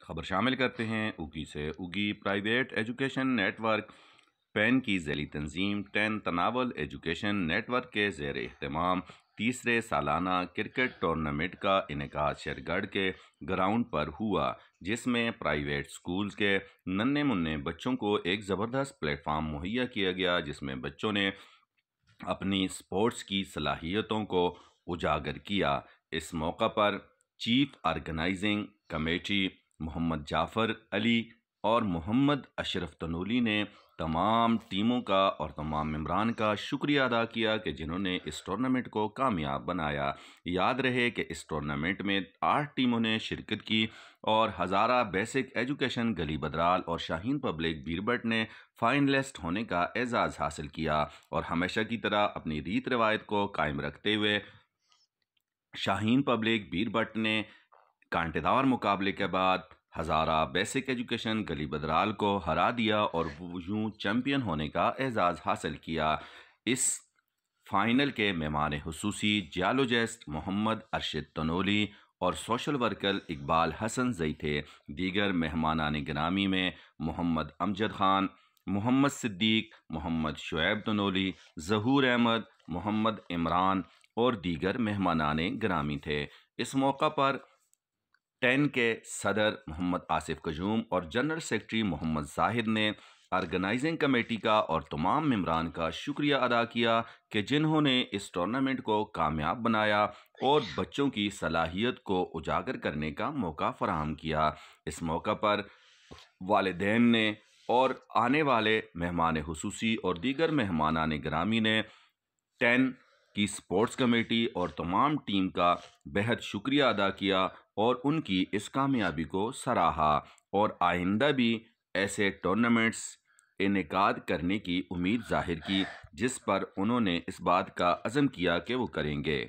خبر شامل کرتے ہیں اگی سے اگی پرائیویٹ ایجوکیشن نیٹ ورک پین کی ذیلی تنظیم 10 تناول ایجوکیشن نیٹ ورک کے زیر اہتمام تیسرے سالانہ کرکٹ ٹورنامنٹ کا انعقاد شیرگڑھ کے گراؤنڈ پر ہوا، جس میں پرائیویٹ سکولز کے ننھے منھے بچوں کو ایک زبردست پلیٹ فارم مہیا کیا گیا، جس میں بچوں نے اپنی سپورٹس کی صلاحیتوں کو اجاگر کیا۔ اس موقع پر چیف آرگنائزنگ کمیٹی محمد جعفر علی اور محمد اشرف تنولی نے تمام ٹیموں کا اور تمام ممبران کا شکریہ ادا کیا کہ جنہوں نے اس ٹورنامنٹ کو کامیاب بنایا۔ یاد رہے کہ اس ٹورنامنٹ میں 8 ٹیموں نے شرکت کی اور ہزارہ بیسک ایجوکیشن گلی بدرال اور شاہین پبلک بیربٹ نے فائنلسٹ ہونے کا اعزاز حاصل کیا، اور ہمیشہ کی طرح اپنی ریت روایت کو قائم رکھتے ہوئے شاہین پبلک بیربٹ نے کانٹے دار مقابلے کے بعد ہزارہ بیسک ایجوکیشن گلی بدرال کو ہرا دیا اور وہ یوں چیمپئن ہونے کا اعزاز حاصل کیا۔ اس فائنل کے مہمان خصوصی جیالوجسٹ محمد ارشد تنولی اور سوشل ورکر اقبال حسن زئی تھے۔ دیگر مہمانان گرامی میں محمد امجد خان، محمد صدیق، محمد شعیب تنولی، ظہور احمد، محمد عمران اور دیگر مہمانان گرامی تھے۔ اس موقع پر 10 کے صدر محمد آصف کجوم اور جنرل سیکرٹری محمد زاہد نے آرگنائزنگ کمیٹی کا اور تمام ممبران کا شکریہ ادا کیا کہ جنہوں نے اس ٹورنامنٹ کو کامیاب بنایا اور بچوں کی صلاحیت کو اجاگر کرنے کا موقع فراہم کیا۔ اس موقع پر والدین نے اور آنے والے مہمان خصوصی اور دیگر مہمانان گرامی نے 10 کی سپورٹس کمیٹی اور تمام ٹیم کا بہت شکریہ ادا کیا اور ان کی اس کامیابی کو سراہا، اور آئندہ بھی ایسے ٹورنامنٹس انعقاد کرنے کی امید ظاہر کی، جس پر انہوں نے اس بات کا عزم کیا کہ وہ کریں گے۔